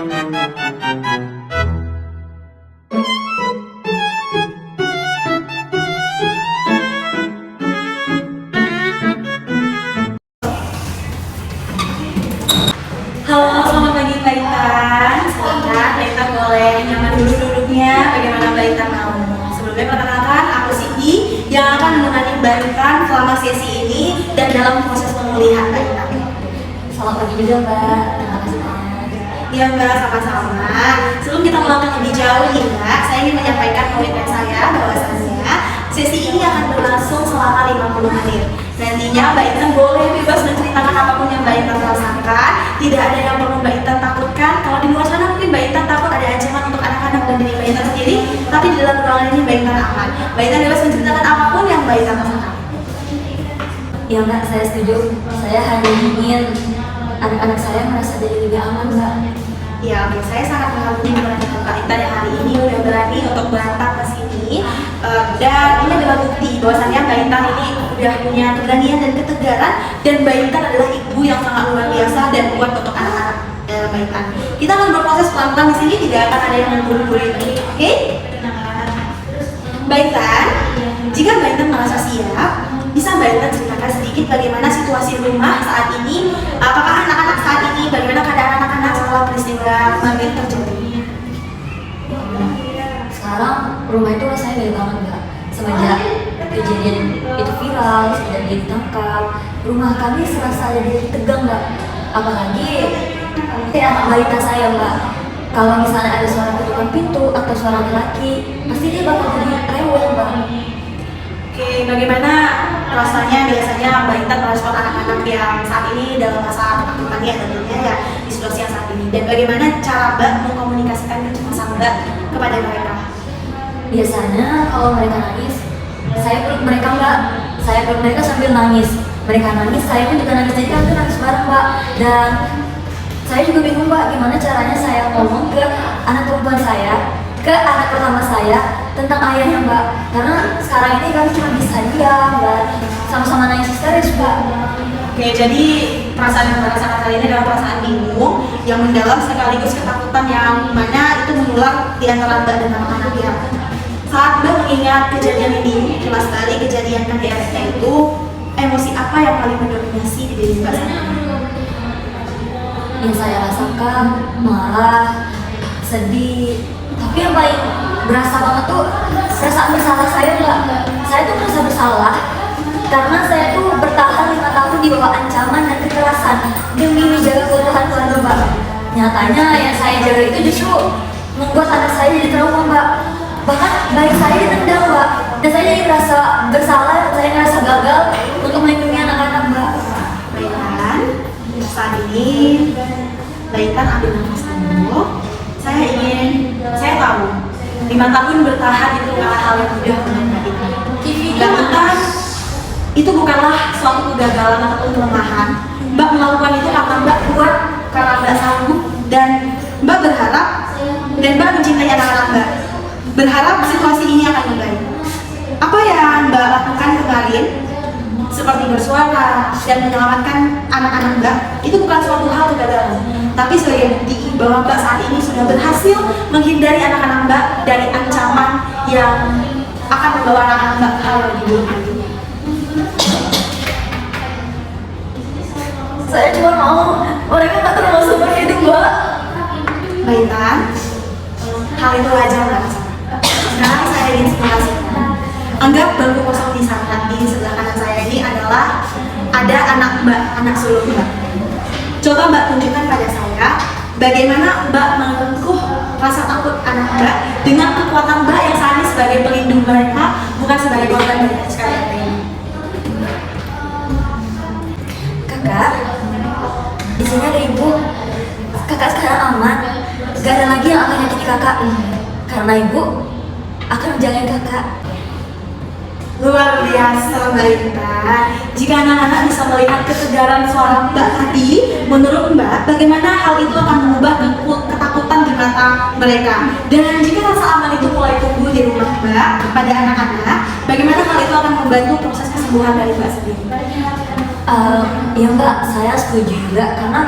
Halo, selamat pagi Mbak Intan. Silakan Mbak Intan boleh nyaman dulu duduknya. Bagaimana Mbak Intan mau? Sebelumnya perkenalkan, aku Cindy yang akan menemani Mbak Intan selama sesi ini dan dalam proses pemulihan Mbak Intan. Selamat pagi juga Mbak, terima kasih banyak. Iya Mbak, sama-sama. Sebelum kita melangkah lebih jauh nih Mbak, saya ingin menyampaikan komitmen saya bahwasannya sesi ini akan berlangsung selama 50 menit. Nantinya Mbak Intan boleh bebas menceritakan apapun yang Mbak Intan rasakan. Tidak ada yang perlu Mbak Intan takutkan. Kalau di luar sana mungkin Mbak Intan takut ada ancaman untuk anak-anak dan diri Mbak Intan sendiri, tapi di dalam ruangan ini Mbak Intan aman. Mbak Intan bebas menceritakan apapun yang Mbak Intan rasakan. Ya Mbak, saya setuju. Saya hanya ingin anak-anak saya merasa jadi lebih aman Mbak. Ya, oke. Saya sangat mengagumi Mbak Intan yang hari ini udah berani untuk berangkat ke sini. Dan ini adalah bukti bahwasannya Mbak Intan ini udah punya keberanian dan ketegaran, dan Mbak Intan adalah ibu yang sangat luar biasa dan kuat untuk anak-anak Mbak Intan. Kita akan berproses pelan-pelan di sini, tidak akan ada yang menggurui-gurui lagi. Oke? Mbak Intan, jika Mbak Intan merasa siap, bisa Mbak Intan ceritakan sedikit bagaimana situasi rumah saat ini? Apakah anak-anak saat ini, bagaimana keadaan anak-anak setelah peristiwa kemarin terjadi? Sekarang rumah itu rasanya baik banget Mbak. Semenjak kejadian itu viral, semenjak dia ditangkap, rumah kami serasa jadi tegang Mbak. Apalagi anak balita saya Mbak. Kalau misalnya ada suara ketukan pintu atau suara laki-laki, pasti dia bakal jadi rewel Mbak. Oke, bagaimana rasanya biasanya Mbak Intan merespon anak-anak yang saat ini dalam masa ketakutan ya tentunya ya di situasi yang saat ini, dan bagaimana cara Mbak mengkomunikasikan kecemasan Mbak kepada mereka? Biasanya kalau mereka nangis, saya peluk mereka Mbak. Saya peluk mereka sambil nangis. Mereka nangis, saya pun juga nangis. Jadi kami nangis bareng Mbak. Dan saya juga bingung Mbak, gimana caranya saya ngomong ke anak perempuan saya, ke anak pertama saya tentang ayahnya Mbak. Karena sekarang ini kami cuma bisa diam dan sama-sama nangis histeris Mbak. Oke, jadi perasaan yang Mbak rasakan kali ini adalah perasaan bingung yang mendalam sekaligus ketakutan yang mana itu menular di antara Mbak dan anak-anak ya. Saat Mbak mengingat kejadian ini, jelas sekali kejadian KDRT itu, emosi apa yang paling mendominasi di diri Mbak saat ini? Yang saya rasakan marah, sedih, tapi yang paling berasa banget tuh perasaan bersalah saya Mbak. Saya tuh merasa bersalah karena saya tuh bertahan 5 tahun di bawah ancaman dan kekerasan demi menjaga keutuhan keluarga Mbak. Nyatanya yang saya jaga itu justru membuat anak saya jadi trauma Mbak. Bahkan bayi saya ditendang Mbak, dan saya jadi merasa bersalah, saya merasa gagal untuk melindungi anak-anak Mbak. Mbak Intan, saat ini Mbak Intan ambil nafas dulu. Saya tahu 5 tahun bertahan itu bukan hal yang mudah untuk Mbak Intan. Mbak Intan, itu bukanlah suatu kegagalan ataupun kelemahan. Mbak melakukan itu karena Mbak kuat, karena Mbak sanggup, dan Mbak berharap, dan Mbak mencintai anak-anak Mbak. Berharap situasi ini akan membaik. Apa yang Mbak lakukan kemarin, seperti bersuara dan menyelamatkan anak-anak Mbak, itu bukan suatu hal kegagalan, tapi sebagai bukti bahwa Mbak saat ini sudah berhasil menghindari anak-anak Mbak dari ancaman yang akan membawa anak-anak Mbak ke hal yang lebih buruk lagi. Saya cuma mau mereka tak termasuk berhidup Mbak. Mbak Intan, hal itu wajar Mbak. Sekarang saya ingin simulasikan. Anggap bangku kosong di sana, di sebelah kanan saya ini adalah ada anak Mbak, anak sulung Mbak. Coba Mbak tunjukkan pada saya bagaimana Mbak mengukuh rasa takut anak Mbak dengan kekuatan Mbak yang saat ini sebagai pelindung mereka, bukan sebagai korban dari sekalian ini. Kakak, di sini ada ibu. Kakak sekarang aman. Gak ada lagi yang akan nyakiti kakak. Karena ibu akan menjaga kakak. Luar biasa Mbak Intan. Jika anak-anak bisa melihat ketegaran suara Mbak tadi, menurut Mbak, bagaimana hal itu akan mengubah ketakutan di mata mereka? Dan jika rasa aman itu mulai tumbuh di rumah Mbak pada anak-anak, bagaimana hal itu akan membantu proses kesembuhan dari Mbak sendiri? Ya Mbak, saya setuju juga karena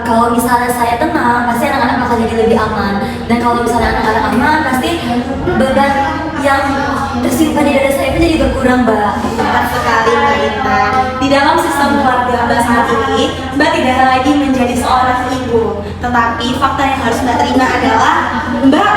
kalau misalnya saya tenang, pasti anak-anak jadi lebih aman. Dan kalau misalnya anak-anak aman, pasti beban yang tersimpan di dada saya itu jadi berkurang, Mbak. Tepat sekali Mbak Intan. Di dalam sistem keluarga Mbak saat ini, Mbak tidak lagi menjadi seorang ibu. Tetapi fakta yang harus Mbak terima adalah Mbak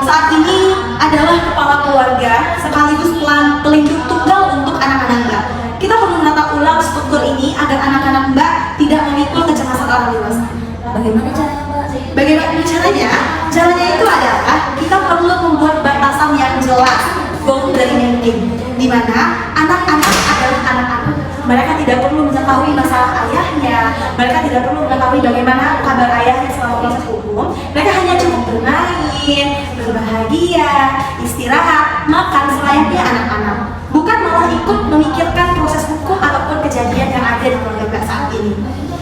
saat ini adalah kepala keluarga sekaligus pelindung tunggal untuk anak-anak Mbak. Kita perlu menata ulang struktur ini agar anak-anak Mbak tidak memikul kecemasan orang dewasa. Bagaimana caranya, Mbak? Bagaimana caranya? Caranya itu adalah kita perlu membuat batasan yang jelas, boundary mapping, di mana anak-anak adalah anak-anak. Mereka tidak perlu mengetahui masalah ayahnya, mereka tidak perlu mengetahui bagaimana kabar ayahnya selama proses hukum. Mereka hanya cukup bermain, berbahagia, istirahat, makan selayaknya anak-anak. Bukan malah ikut memikirkan proses hukum ataupun kejadian yang ada di keluarga Mbak saat ini.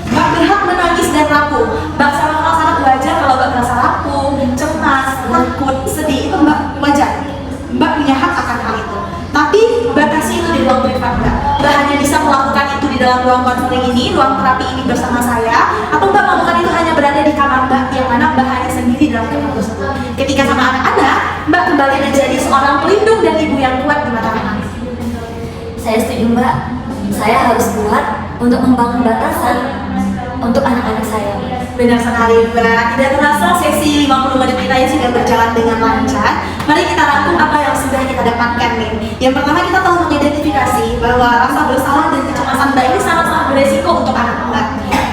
Mbak berhak menangis dan rapuh. Mbak sangat wajar kalau Mbak merasa rapuh, cemas, takut, sedih. Itu Mbak wajar. Mbak punya hak akan hal itu. Tapi batasi itu di ruang privat Mbak. Mbak hanya bisa melakukan itu di dalam ruang konseling ini, ruang terapi ini bersama saya. Atau Mbak melakukan itu hanya berada di kamar Mbak, yang mana Mbak hanya sendiri dalam kamar tersebut. Ketika sama anak-anak, Mbak kembali menjadi seorang pelindung dan ibu yang kuat di mata anak. Saya setuju, Mbak. Saya harus kuat untuk membangun batasan untuk anak-anak saya. Benar sekali Mbak. Tidak terasa sesi 50 menit kita ini sudah berjalan dengan lancar. Mari kita rangkum apa yang sudah kita dapatkan nih. Yang pertama kita telah mengidentifikasi bahwa rasa bersalah dan kecemasan Mbak ini sangat-sangat beresiko untuk anak Mbak.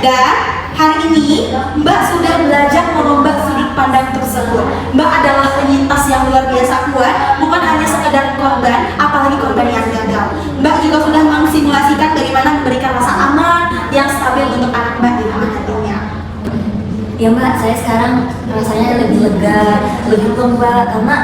Dan hari ini Mbak sudah belajar merombak sudut pandang tersebut. Mbak adalah penyintas yang luar biasa kuat, bukan hanya sekedar korban, apalagi korban yang gagal. Mbak juga sudah mensimulasikan bagaimana memberikan rasa aman yang stabil untuk anak Mbak di rumah nantinya. Ya Mbak, saya sekarang rasanya lebih lega, lebih plong Mbak, karena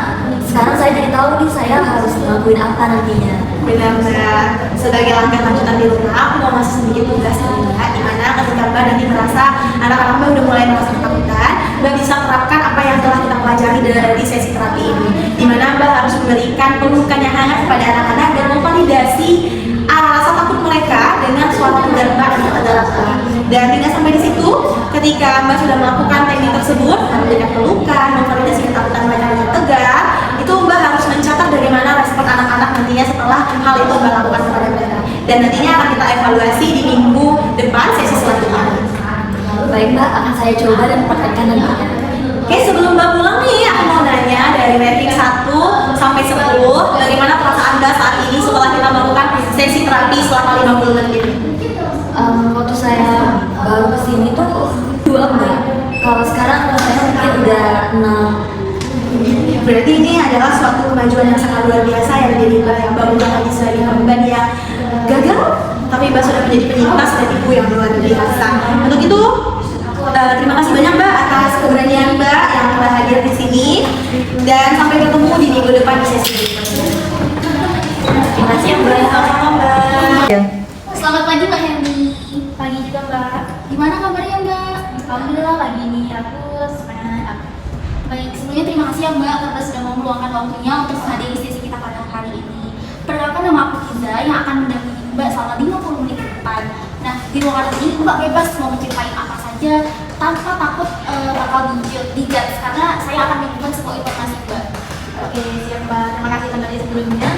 sekarang saya jadi tahu nih saya harus ngelakuin apa nantinya. Benar Mbak. Sebagai langkah lanjutan di rumah, aku mau ngasih sedikit tugas nih Mbak, dimana ketika Mbak nanti merasa anak-anak Mbak udah mulai merasa ketakutan, Mbak bisa terapkan apa yang telah kita pelajari dari sesi terapi ini, dimana Mbak harus memberikan pelukan yang hangat kepada anak-anak dan memvalidasi rasa takut mereka dengan suatu tegar Mbak yang adalah Mbak. Dan tidak sampai di situ, ketika Mbak sudah melakukan teknik tersebut, memberikan pelukan, memvalidasi ketakutan mereka dengan tegar, itu Mbak harus mencatat bagaimana respon anak-anak nantinya setelah hal itu Mbak lakukan kepada mereka. Dan nantinya akan kita evaluasi di minggu depan sesi selanjutnya. Baik Mbak, akan saya coba dan praktekkan nantinya. Oke, sebelum Mbak pulang nih, aku mau nanya dari rating 1 sampai 10, bagaimana perasaan Mbak saat ini setelah kita melakukan sesi terapi selama 50 menit ini? Waktu saya baru kesini tuh 2 Mbak. Kalau sekarang saya mungkin udah 6. Berarti ini adalah suatu kemajuan yang sangat luar biasa ya dari Mbak yang baru lagi sebagai korban yang gagal, tapi Mbak sudah menjadi penyintas dan ibu yang luar biasa. Untuk itu, terima kasih banyak Mbak atas keberanian Mbak yang telah hadir di sini, dan sampai ketemu di minggu depan di sesi berikutnya. Terima kasih Mbak. Sama-sama Mbak. Selamat pagi Mbak Hendy. Pagi juga Mbak. Gimana kabarnya Mbak? Alhamdulillah pagi ini aku semangat. Baik, sebelumnya terima kasih ya Mbak karena sudah mau meluangkan waktunya untuk menghadiri sesi kita pada hari ini. Perkenalkan nama aku Kiza yang akan mendampingi Mbak selama 50 menit ke depan. Nah, di ruangan ini Mbak bebas mau menceritain apa saja tanpa takut bakal dijudge karena saya akan memberikan semua informasi Mbak. Oke, siap Mbak. Terima kasih kembali sebelumnya.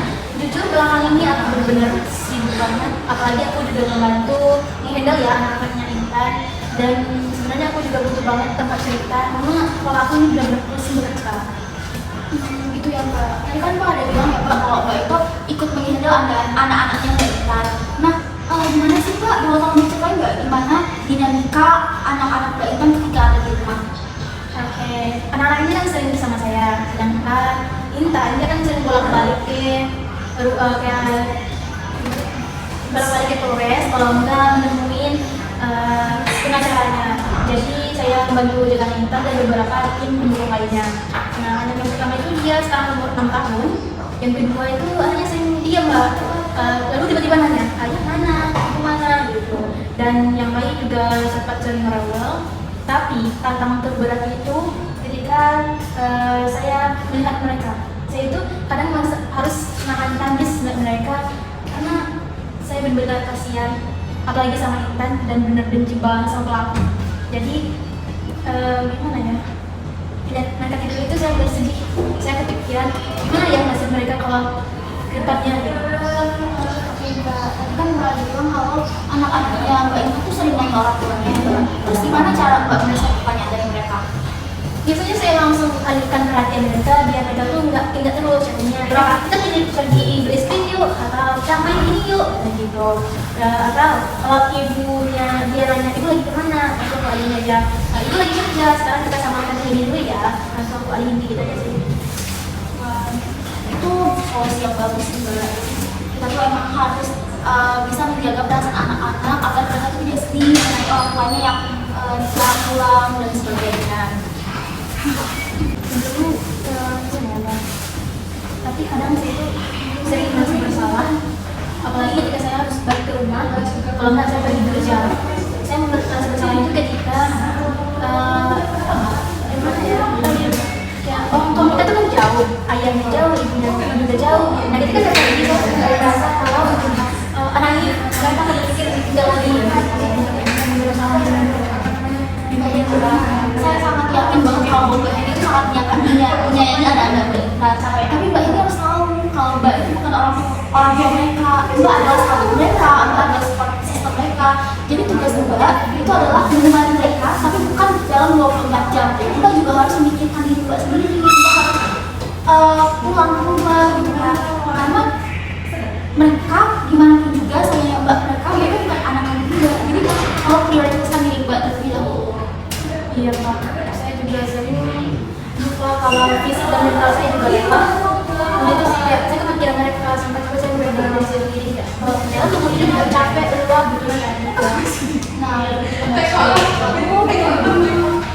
Jujur belakangan ini aku benar-benar sibuk banget. Apalagi aku juga membantu handle ya anak-anaknya Intan. Dan sebenarnya aku juga butuh banget tempat cerita. Karena kalau aku ini benar-benar pusing bekerja. Gitu ya Mbak. Tadi kan Mbak ada bilang ya Mbak kalau Mbak itu ikut menghandle anak-anaknya Mbak Intan. Nah, gimana sih Mbak? Boleh tolong diceritain nggak gimana dinamika anak-anak Mbak Intan ketika ada di rumah? Oke, anak-anak ini kan sering bersama saya. Sedangkan Intan dia kan sering bolak-balik kayak bolak-balik ke Polres kalau enggak menemuin pengacaranya. Jadi saya membantu jaga Intan dan beberapa tim pendukung lainnya. Nah, anak yang pertama itu dia sekarang umur 6 tahun. Yang kedua itu hanya sering diam Mbak. Lalu tiba-tiba nanya, ayah mana, ibu mana gitu. Dan yang lain juga sempat sering rewel. Tapi tantangan terberat itu ketika saya melihat mereka. Saya itu kadang harus nahan tangis mereka karena saya benar-benar kasihan, apalagi sama Intan dan benar benci banget sama pelaku. Jadi gimana ya? kan gimana ya nasib mereka kalau ke depannya gitu. Oke Mbak, tadi kan Mbak bilang kalau anak-anaknya Mbak ini tuh sering nanya orang tuanya. Terus gimana cara Mbak menyelesaikan pertanyaan dari mereka? Biasanya saya langsung alihkan perhatian mereka biar mereka tuh nggak ingat terus jadinya kita jadi pergi beli screen yuk atau kita main ini yuk kayak gitu. Atau kalau ibunya dia nanya ibu lagi kemana langsung aku alihin aja, ibu lagi kerja sekarang kita samakan ini dulu ya, langsung aku alihin gitu aja sih. Wah, itu solusi yang bagus sih Mbak. Kita tuh emang harus bisa menjaga perasaan anak-anak agar mereka tuh tidak sedih mengenai orang tuanya yang pulang dan sebagainya. Dulu tapi kadang saya tuh sering merasa bersalah, apalagi ketika saya harus balik ke rumah. Kalau nggak saya pergi kerja, saya merasa bersalah itu ketika gimana ya, kayak kalau kita tuh kan jauh, ayahnya jauh, ibunya juga jauh. Nah ketika saya pergi saya merasa kalau anak ini mereka akan berpikir tinggal lagi Saya sangat yakin banget kalau Mbak Heni itu sangat menyayangi anak-anak mereka. Tapi Mbak Heni harus tahu kalau Mbak itu bukan orang tua mereka. Mbak adalah sahabat mereka, Mbak adalah support system mereka. Jadi tugas Mbak itu adalah menemani mereka, tapi bukan dalam 24 jam. Mbak juga harus memikirkan diri Mbak sendiri. Mbak harus pulang ke rumah gitu kan. Karena mereka gimana pun juga sayangnya Mbak mereka bukan anak-anak juga. Jadi kalau prioritaskan diri Mbak terlebih dahulu. Iya Pak, saya juga sering lupa kalau fisik dan mental saya juga lemah. Nah itu sih kayak saya kepikiran mereka sampai saya benar-benar dari sendiri. Ternyata tubuh ini juga capek, lelah gitu kan. Nah,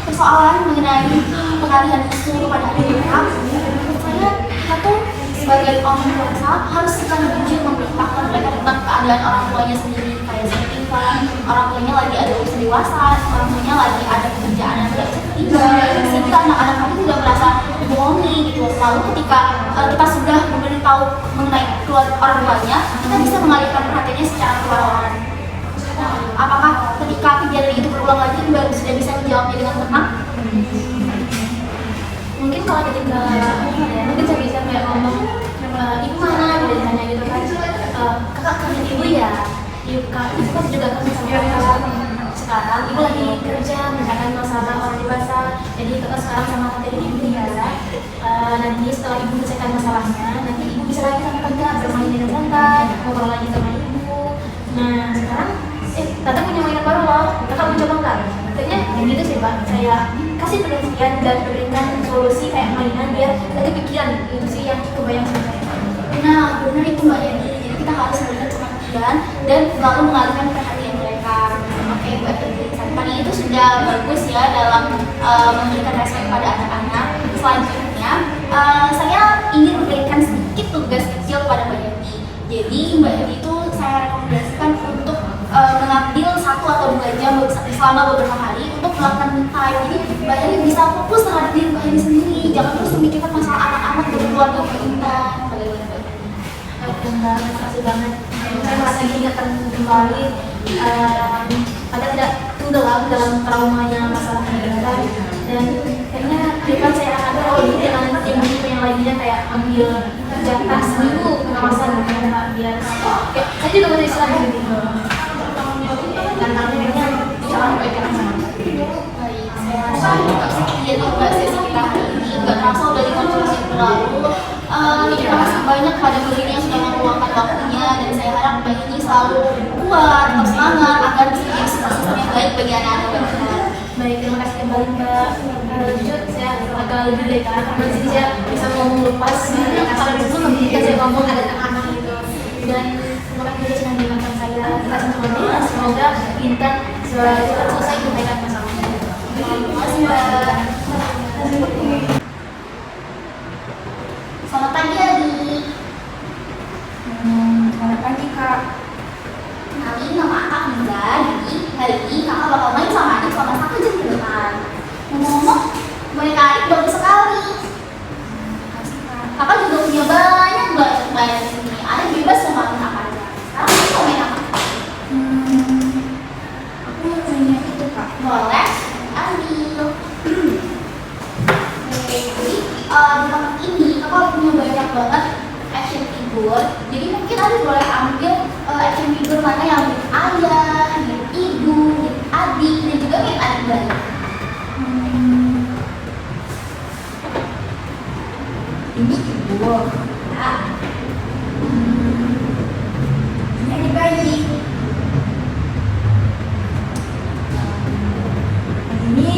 persoalan mengenai pengalihan isu kepada anak-anak, menurut saya kita tuh sebagai orang dewasa harus sekali jujur memberitahukan mereka tentang keadaan orang tuanya sendiri, kayak seperti kan orang tuanya lagi ada usia dewasa, orang tuanya lagi ada pekerjaan yang tidak bisa tinggal, sehingga anak-anak kami tidak merasa dibohongi gitu. Lalu ketika kita sudah memberitahu mengenai keluarga orang tuanya, kita bisa mengalihkan perhatiannya secara perlahan. Apakah ketika kejadian itu berulang lagi Mbak sudah bisa menjawabnya dengan tenang? Mungkin kalau ketika mungkin saya bisa kayak ngomong ibu mana gitu ditanya gitu kan, kakak kerja ibu ya, ibu pasti juga kan sama kakak. Sekarang ibu lagi kerja menyelesaikan masalah orang dewasa, jadi kakak sekarang sama tante ibu ya. Nanti setelah ibu menyelesaikan masalahnya, nanti ibu bisa lagi sama kakak bermain dengan santai, ngobrol lagi sama ibu. Nah sekarang tante punya mainan baru loh, kakak mau coba nggak? Kayaknya yang gitu sih Pak, saya kasih pengertian dan berikan solusi kayak mainan biar kita kepikiran, itu sih yang kebayang sama saya. Nah, benar itu Mbak Yani. Jadi kita harus memberikan pengertian dan selalu mengalihkan perhatian mereka. Oke, Mbak Yani. Tadi itu sudah bagus ya dalam memberikan respect pada anak-anak. Selanjutnya, saya ingin memberikan sedikit tugas kecil kepada Mbak Yani. Jadi Mbak Yani itu saya rekomendasikan untuk mengambil 1 atau 2 jam selama beberapa hari untuk melakukan me time. Jadi Mbak Yani bisa fokus terhadap diri Mbak Yani sendiri. Jangan terus memikirkan masalah anak-anak dan keluarga kita. Oke Mbak, terima kasih banget. Saya merasa diingatkan kembali agar tidak tenggelam dalam traumanya masalah pendidikan. Dan kayaknya depan saya akan ada kalau gitu dengan tim yang lainnya kayak ambil jatah seminggu pengawasan gitu Mbak, biar saya juga mau istilahnya gitu. Dan nantinya jangan baikkan sama. Baik, saya rasa sekian Mbak sesi kita hari ini. Nggak terasa udah 5 menit yang berlalu. Terima kasih banyak pada Mbak ini yang sudah meluangkan waktunya, dan saya harap Mbak ini selalu kuat, tetap semangat agar bisa menjadi sistem yang baik bagi anak-anak kita. Baik, terima kasih kembali Mbak. Jujur saya agak lebih deh karena di sini saya bisa ngomong lepas. Karena itu ketika saya ngomong ada anak-anak gitu. Dan terima kasih juga sudah mendengarkan saya. Kita semuanya semoga Intan cepat selesai menyelesaikan masalahnya. Terima kasih Mbak. Selamat pagi Adi. Selamat pagi Kak. Kenalin, nama Kak Dinda. Jadi hari ini kakak bakal main sama adik selama 1 jam ke depan. Ngomong-ngomong, boneka adik bagus sekali. Kakak juga punya banyak banget mainan di sini. Adik bebas mau main apa aja. Sekarang kamu mau main apa? Aku mau mainnya itu Kak. Boleh, ambil. Oke, jadi di tempat ini kakak punya banget action figure. Jadi mungkin Adi boleh ambil action figure mana yang mirip ayah, mirip ibu, mirip adik, dan juga mirip adik bayi. Ini ibu. Nah, Ini adik bayi. Yang ini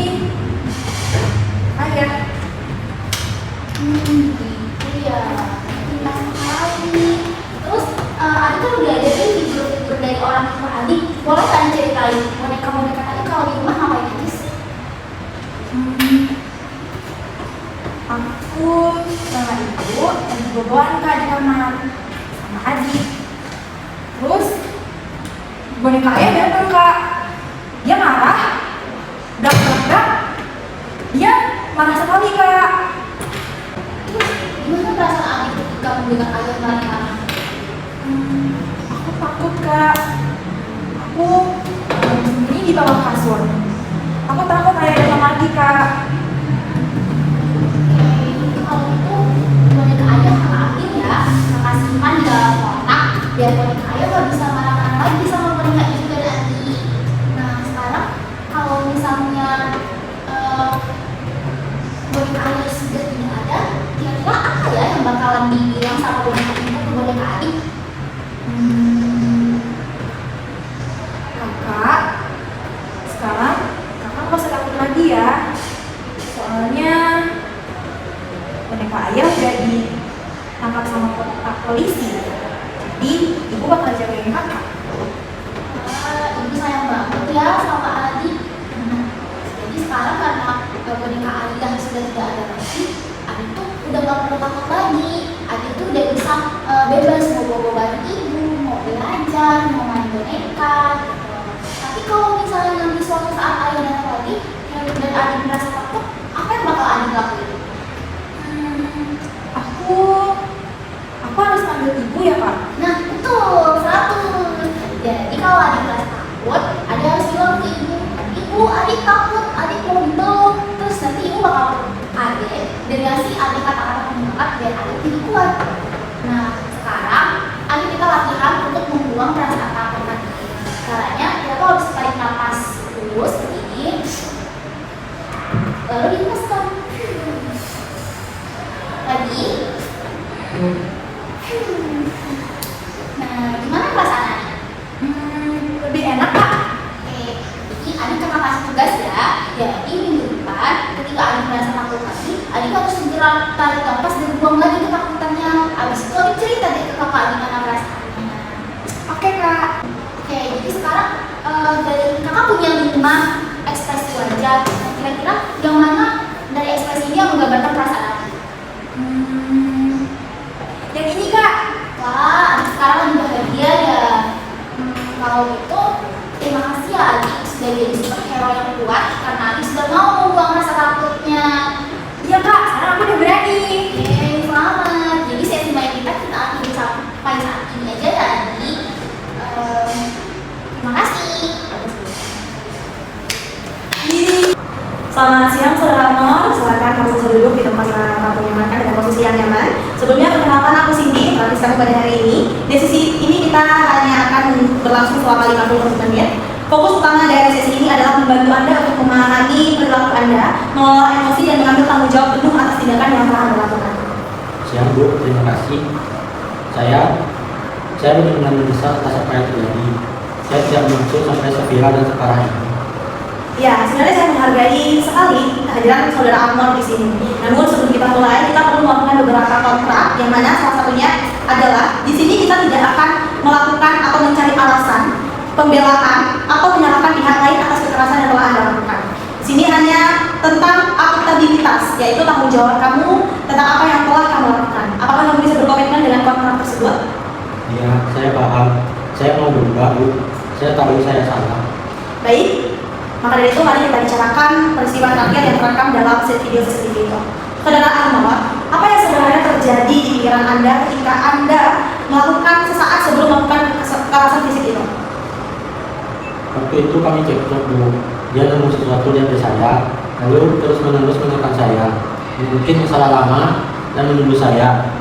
ayah. gitu ya. Pintar sekali. Terus Adi kan udah ada nih figur-figur dari orang tua Adi. Boleh kan ceritain boneka-boneka tadi kalau di rumah ngapain aja sih? Aku sama ibu lagi boboan Kak di kamar sama adik. Terus boneka ayah datang Kak. Dia marah, dak-dak-dak. Dia marah sekali Kak. Terus gimana perasaan Adi ketika mendengar ayah marah-marah? Aku takut Kak. Aku ini di bawah kasur. Aku takut ayah datang lagi Kak. Kalau itu boneka ayah kakak ambil ya, kakak simpan di dalam kotak biar boneka ayah nggak bisa marah-marah lagi sama boneka ibu dan Adi. Nah sekarang kalau misalnya boneka ayah sudah tidak ada, kira-kira apa ya yang bakalan dibilang sama boneka ibu ke boneka Adi? Kakak, sekarang kakak nggak usah takut lagi ya. Soalnya boneka ayah udah ditangkap sama polisi. Jadi ibu bakal jagain kakak. Ibu sayang banget ya sama Adi. Jadi sekarang karena boneka ayah sudah tidak ada lagi, Adi tuh udah gak perlu takut lagi. Adi tuh udah bisa bebas mau bawa bareng ibu, mau belajar, mau main boneka gitu. Tapi kalau misalnya nanti suatu saat ayah datang lagi dan Adi merasa takut, apa yang bakal Adi lakuin? Aku harus panggil ibu ya Kak. Nah betul, 100. Jadi kalau Adi merasa takut, Adi harus bilang ke ibu, ibu Adi takut, Adi mau dipeluk. Terus nanti ibu bakal Adi dan ngasih Adi kata-kata penyemangat biar Adi jadi kuat. Nah sekarang Adi kita latihan untuk membuang perasaan takut tadi. Caranya kita harus tarik nafas dulu seperti ini, lalu dihembuskan. Lagi. Nah, gimana perasaan Adi? Lebih enak Kak. Oke, jadi Adi kakak kasih tugas ya. Jadi minggu depan ketika Adi merasa takut lagi, Adi harus segera tarik nafas dan buang lagi ketakutannya. Abis itu Adi cerita deh ke kakak gimana perasaannya. Oke Kak. Oke, jadi sekarang dari kakak punya 5 ekspresi wajah. Nah, kira-kira yang mana dari ekspresi ini yang menggambarkan perasaan Adi? Yang ini Kak. Wah, Adi sekarang lagi bahagia ya. Kalau gitu, terima kasih ya Adi sudah jadi superhero yang kuat karena Adi sudah mau membuang rasa takutnya. Iya Kak, sekarang aku udah berani. Yeay, selamat. Jadi sesi main kita akhiri sampai saat ini aja ya Adi. Terima kasih. Selamat siang Saudara Amor, silakan kamu bisa duduk di tempat kamu nyamankan dengan posisi yang nyaman. Sebelumnya perkenalkan aku Cindy, pelatih kamu pada hari ini. Di sesi ini kita hanya akan berlangsung selama 50 menit. Fokus utama dari sesi ini adalah membantu Anda untuk memahami perilaku Anda, mengelola emosi dan mengambil tanggung jawab penuh atas tindakan yang telah Anda lakukan. Siang Bu, terima kasih. Saya benar-benar menyesal atas apa yang terjadi. Saya tidak muncul sampai seviral dan sekarang ini. Ya, sebenarnya saya menghargai sekali kehadiran Saudara Amor di sini. Namun sebelum kita mulai, kita perlu melakukan beberapa kontrak, yang mana salah satunya adalah di sini kita tidak akan melakukan atau mencari alasan, pembelaan atau menyalahkan pihak lain atas kekerasan yang telah Anda lakukan. Di sini hanya tentang akuntabilitas, yaitu tanggung jawab kamu tentang apa yang telah kamu lakukan. Apakah kamu bisa berkomitmen dengan kontrak tersebut? Ya, saya paham. Saya mau berubah Bu. Saya tahu saya salah. Baik. Maka dari itu mari kita bicarakan peristiwa terakhir yang terekam dalam video CCTV itu. Saudara Amor, apa yang sebenarnya terjadi di pikiran Anda ketika Anda melakukan sesaat sebelum melakukan kekerasan fisik itu? Waktu itu kami cekcok Bu. Dia nemu sesuatu di hati saya, lalu terus-menerus menekan saya. Mungkin masalah lama dan menuduh saya.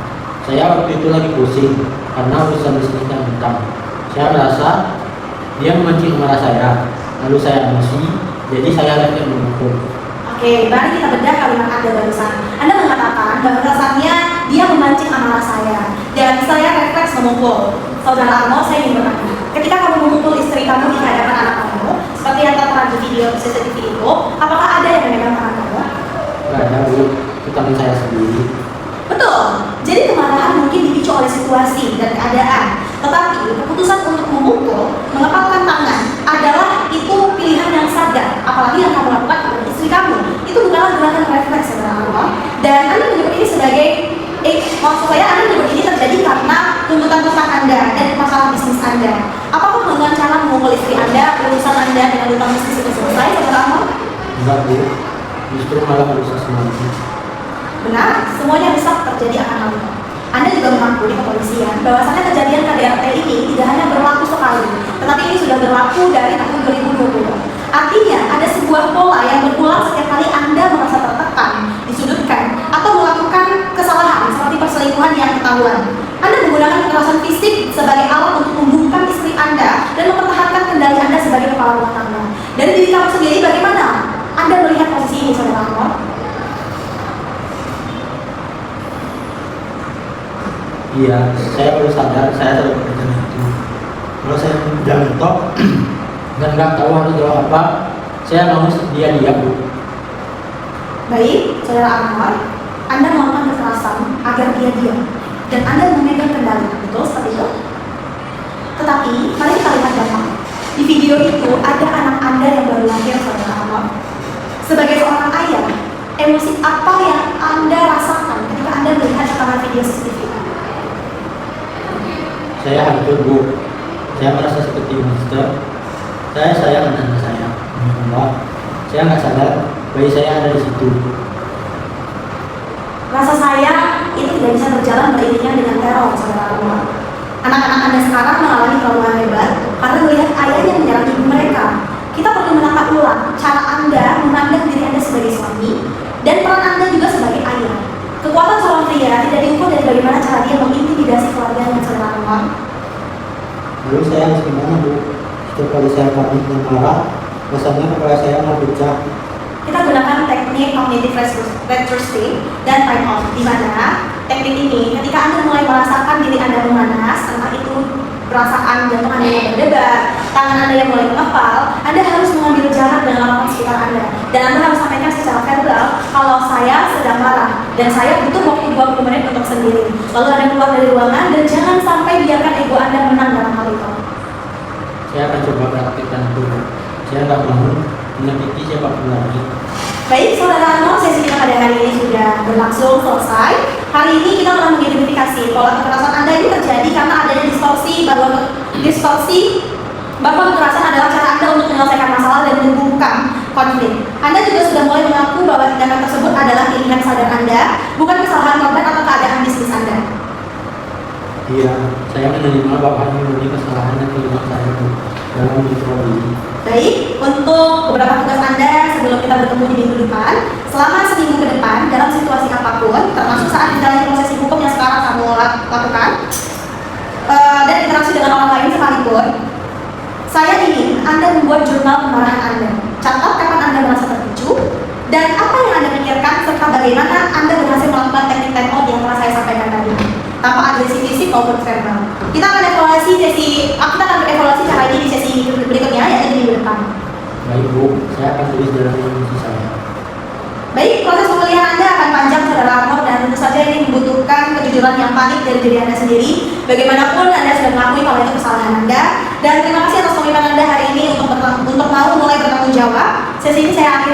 Saya waktu itu lagi pusing karena urusan bisnis yang utang. Saya merasa dia memancing amarah saya, lalu saya emosi, jadi saya lakukan memukul. Oke, mari kita bedah kalimat Anda barusan. Anda mengatakan bahwasannya dia memancing amarah saya dan saya refleks memukul. Saudara Arnold, saya ingin bertanya, ketika kamu memukul istri kamu di hadapan anak kamu, seperti yang tertera di video CCTV itu, apakah ada yang memegang tangan kamu? Gak ada Bu, itu tangan saya sendiri. Betul. Jadi kemarahan mungkin dipicu oleh situasi dan keadaan. Tetapi keputusan untuk memukul, mengepalkan tangan adalah itu pilihan yang sadar. Apalagi yang kamu lakukan kepada istri kamu. Itu bukanlah gerakan refleks saudara Allah. Dan Anda menyebut ini sebagai maksud saya Anda menyebut ini terjadi karena tuntutan Anda dan masalah bisnis Anda. Apakah dengan cara memukul istri Anda, urusan Anda dengan utang bisnis itu selesai saudara Allah? Enggak Bu, justru malah merusak semuanya. Benar, semuanya bisa terjadi akan hal itu. Anda juga mengaku di kepolisian bahwasannya kejadian KDRT ini tidak hanya berlaku sekali, tetapi ini sudah berlaku dari tahun 2020. Artinya ada sebuah pola yang berulang setiap kali Anda merasa tertekan, disudutkan, atau melakukan kesalahan seperti perselingkuhan yang ketahuan. Anda menggunakan kekerasan fisik sebagai alat untuk membungkam istri Anda dan mempertahankan kendali Anda sebagai kepala rumah tangga. Dari diri kamu sendiri bagaimana Anda melihat posisi ini, saudara Ahmad? Iya, saya baru sadar saya terlalu berpikir itu. Kalau saya jatuh dan nggak tahu harus jawab apa, saya mau dia diam Bu. Baik, saudara Ahmad, Anda melakukan kekerasan agar dia diam dan Anda memegang kendali, betul seperti itu? Tetapi, mari kita lihat belakang. Di video itu ada anak Anda yang baru lahir, saudara Ahmad. Sebagai seorang ayah, emosi apa yang Anda rasakan ketika Anda melihat rekaman video CCTV? Saya hancur Bu. Saya merasa seperti monster. Saya sayang anak saya. Allah, saya nggak sadar bayi saya ada di situ. Rasa sayang itu tidak bisa berjalan beriringan dengan teror, saudara Ahmad. Anak-anak Anda sekarang mengalami trauma hebat karena melihat ayahnya menyerang ibu mereka. Kita perlu menata ulang cara Anda memandang diri Anda sebagai suami dan peran Anda juga sebagai ayah. Kekuatan seorang pria tidak diukur dari bagaimana cara dia mengintimidasi keluarganya, saudara Ahmad. Lalu saya harus gimana Bu? Setiap kali saya panik dan marah, rasanya kepala saya mau pecah. Kita gunakan teknik cognitive retrosting dan time off, di mana teknik ini ketika Anda mulai merasakan diri Anda memanas, entah itu perasaan jantung Anda yang berdebar, tangan Anda yang mulai mengepal, Anda harus mengambil jarak dengan orang sekitar Anda dan Anda harus sampaikan secara verbal kalau saya sedang marah dan saya butuh waktu 20 menit untuk sendiri. Lalu Anda keluar dari ruangan dan jangan sampai biarkan ego Anda menang dalam hal itu. Saya akan coba praktikkan itu. Saya nggak mau menyakiti siapapun lagi. Baik, saudara Arno, sesi kita pada hari ini sudah berlangsung selesai. Hari ini kita telah mengidentifikasi pola kekerasan Anda ini terjadi karena adanya distorsi bahwa kekerasan adalah cara Anda untuk menyelesaikan masalah dan membungkam konflik. Anda juga sudah mulai mengaku bahwa tindakan tersebut adalah pilihan sadar Anda, bukan kesalahan korban atau keadaan bisnis Anda. Iya, saya menerima bahwa ini kesalahan dan kelemahan saya Bu dalam mengontrol diri. Baik, untuk beberapa tugas Anda sebelum kita bertemu di minggu depan, selama seminggu ke depan dalam situasi apapun, termasuk saat menjalani proses hukum yang sekarang kamu lakukan, dan interaksi dengan orang lain sekalipun, saya ingin Anda membuat jurnal kemarahan Anda. Catat kapan Anda merasa terpicu dan apa yang Anda pikirkan serta bagaimana Anda berhasil melakukan teknik time out yang telah saya sampaikan tadi, tanpa agresi fisik maupun verbal. Kita akan evaluasi cara ini di sesi berikutnya, yaitu di minggu depan. Baik Bu, saya akan tulis dalam kondisi saya. Baik, proses pemulihan Anda akan panjang, saudara Arnold, dan tentu saja ini membutuhkan kejujuran yang paling dari diri Anda sendiri. Bagaimanapun Anda sudah mengakui kalau itu kesalahan Anda. Dan terima kasih atas komitmen Anda hari ini untuk mau mulai bertanggung jawab. Sesi ini saya akhiri.